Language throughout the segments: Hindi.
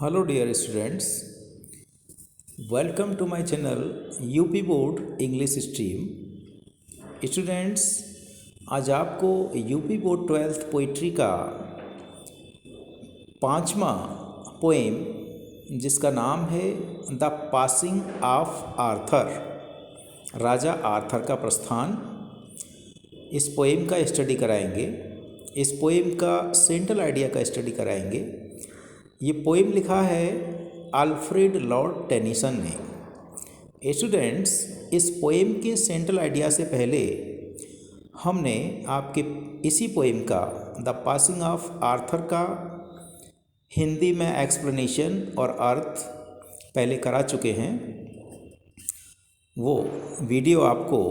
Hello dear students, welcome to my channel UP board English stream. Students, आज आपको यूपी बोर्ड 12th पोइट्री का पांचवा पोएम जिसका नाम है the passing of Arthur, Raja Arthur का प्रस्थान, इस पोएम का स्टडी कराएंगे। इस पोएम का सेंट्रल आइडिया का स्टडी कराएंगे। ये पोएम लिखा है अल्फ्रेड लॉर्ड टेनिसन ने। स्टूडेंट्स, इस पोएम के सेंट्रल आइडिया से पहले हमने आपके इसी पोएम का द पासिंग ऑफ आर्थर का हिंदी में एक्सप्लेनेशन और अर्थ पहले करा चुके हैं। वो वीडियो आपको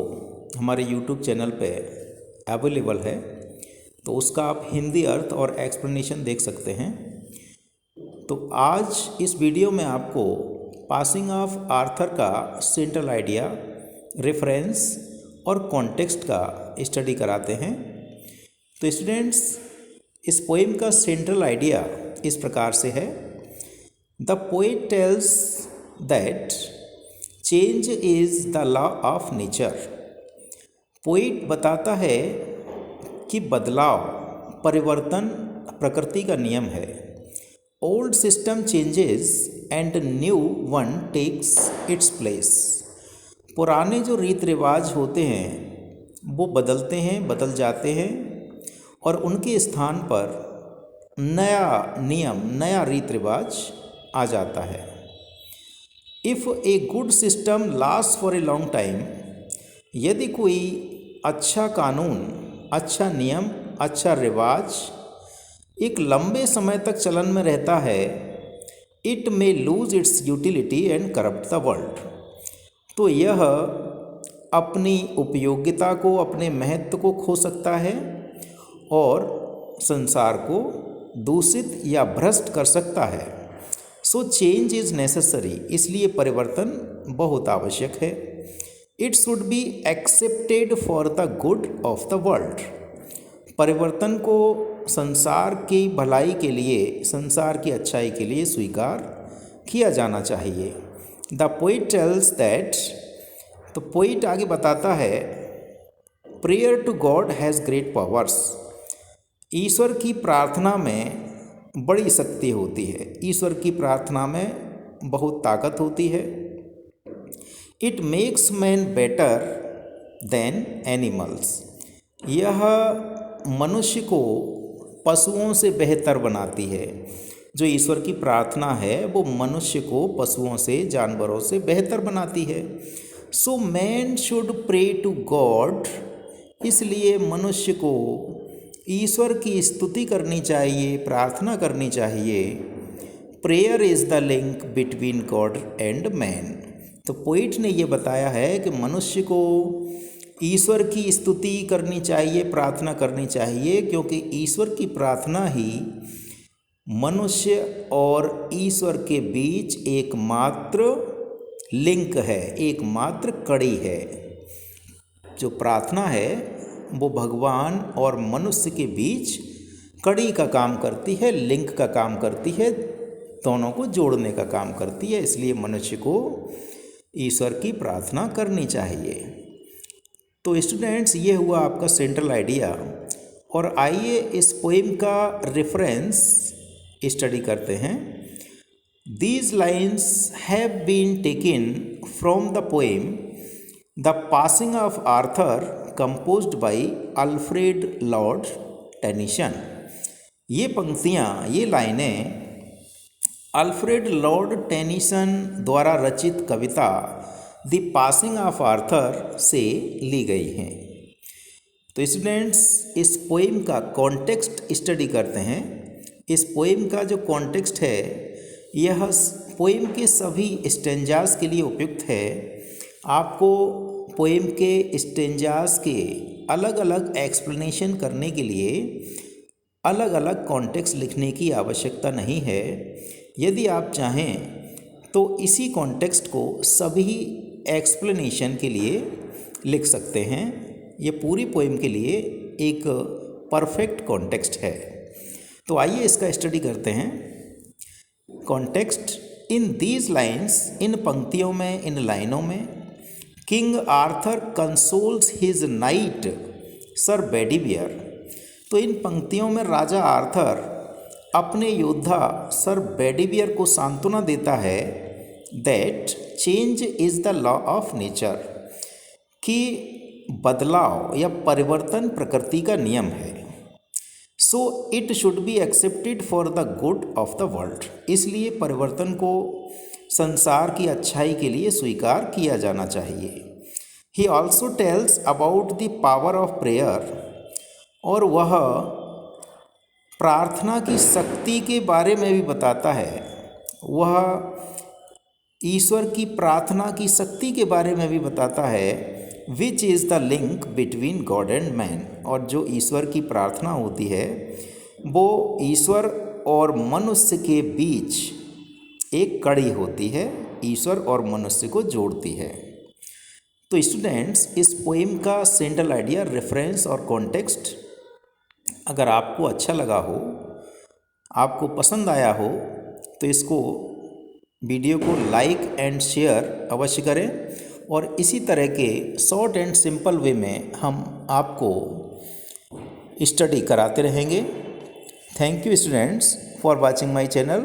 हमारे यूट्यूब चैनल पे अवेलेबल है, तो उसका आप हिंदी अर्थ और एक्सप्लेनेशन देख सकते हैं। तो आज इस वीडियो में आपको पासिंग ऑफ आर्थर का सेंट्रल आइडिया, रेफरेंस और कॉन्टेक्स्ट का स्टडी कराते हैं। तो स्टूडेंट्स, इस पोएम का सेंट्रल आइडिया इस प्रकार से है। The poet tells that change is the law of nature. Poet बताता है कि बदलाव, परिवर्तन प्रकृति का नियम है। Old system changes and new one takes its place. पुराने जो रीत रिवाज होते हैं वो बदलते हैं, बदल जाते हैं और उनके स्थान पर नया नियम, नया रीत रिवाज आ जाता है। If a good system last for a long time, यदि कोई अच्छा कानून, अच्छा नियम, अच्छा रिवाज एक लंबे समय तक चलन में रहता है, it may lose its utility and corrupt the world, तो यह अपनी उपयोगिता को, अपने महत्व को खो सकता है और संसार को दूषित या भ्रष्ट कर सकता है। सो चेंज इज़ नेसेसरी, इसलिए परिवर्तन बहुत आवश्यक है। It should be accepted for the good of the world. परिवर्तन को संसार की भलाई के लिए, संसार की अच्छाई के लिए स्वीकार किया जाना चाहिए। द पोइट टेल्स दैट, तो पोइट आगे बताता है, prayer to God has great powers. ईश्वर की प्रार्थना में बड़ी शक्ति होती है, ईश्वर की प्रार्थना में बहुत ताकत होती है। It makes man better than animals. यह मनुष्य को पशुओं से बेहतर बनाती है। जो ईश्वर की प्रार्थना है वो मनुष्य को पशुओं से, जानवरों से बेहतर बनाती है। So man should pray to God, इसलिए मनुष्य को ईश्वर की स्तुति करनी चाहिए, प्रार्थना करनी चाहिए। Prayer is the link between God and man. तो पोइट ने ये बताया है कि मनुष्य को ईश्वर की स्तुति करनी चाहिए, प्रार्थना करनी चाहिए, क्योंकि ईश्वर की प्रार्थना ही मनुष्य और ईश्वर के बीच एकमात्र लिंक है, एकमात्र कड़ी है। जो प्रार्थना है वो भगवान और मनुष्य के बीच कड़ी का काम करती है, लिंक का काम करती है, दोनों को जोड़ने का काम करती है। इसलिए मनुष्य को ईश्वर की प्रार्थना करनी चाहिए। तो स्टूडेंट्स, ये हुआ आपका सेंट्रल आइडिया। और आइए इस पोएम का रेफरेंस स्टडी करते हैं। These lines have been taken from the poem the passing of Arthur composed by Alfred Lord Tennyson. ये पंक्तियाँ, ये लाइनें अल्फ्रेड लॉर्ड टेनिसन द्वारा रचित कविता द पासिंग ऑफ आर्थर से ली गई हैं। तो स्टूडेंट्स, इस पोएम का कॉन्टेक्स्ट स्टडी करते हैं। इस पोएम का जो कॉन्टेक्स्ट है, यह पोएम के सभी स्टेंजास के लिए उपयुक्त है। आपको पोएम के स्टेंजास के अलग अलग एक्सप्लेनेशन करने के लिए अलग अलग कॉन्टेक्स्ट लिखने की आवश्यकता नहीं है। यदि आप चाहें तो इसी कॉन्टेक्स्ट को सभी एक्सप्लेनेशन के लिए लिख सकते हैं। ये पूरी पोएम के लिए एक परफेक्ट कॉन्टेक्स्ट है। तो आइए इसका स्टडी करते हैं। कॉन्टेक्स्ट, इन दीज लाइन्स, इन पंक्तियों में, इन लाइनों में, King Arthur consoles his knight Sir Bedivere. तो इन पंक्तियों में राजा आर्थर अपने योद्धा सर बेडिवियर को सांत्वना देता है that change is the law of nature, कि बदलाव या परिवर्तन प्रकृति का नियम है। So it should be accepted for the good of the world, इसलिए परिवर्तन को संसार की अच्छाई के लिए स्वीकार किया जाना चाहिए। He also tells about the power of prayer, और वह प्रार्थना की शक्ति के बारे में भी बताता है। वह ईश्वर की प्रार्थना की शक्ति के बारे में भी बताता है, which is the link between God and man, और जो ईश्वर की प्रार्थना होती है वो ईश्वर और मनुष्य के बीच एक कड़ी होती है, ईश्वर और मनुष्य को जोड़ती है। तो स्टूडेंट्स, इस पोएम का सेंट्रल आइडिया, रेफरेंस और कॉन्टेक्स्ट अगर आपको अच्छा लगा हो, आपको पसंद आया हो, तो इसको वीडियो को लाइक एंड शेयर अवश्य करें, और इसी तरह के शॉर्ट एंड सिंपल वे में हम आपको स्टडी कराते रहेंगे। Thank you students for watching my channel.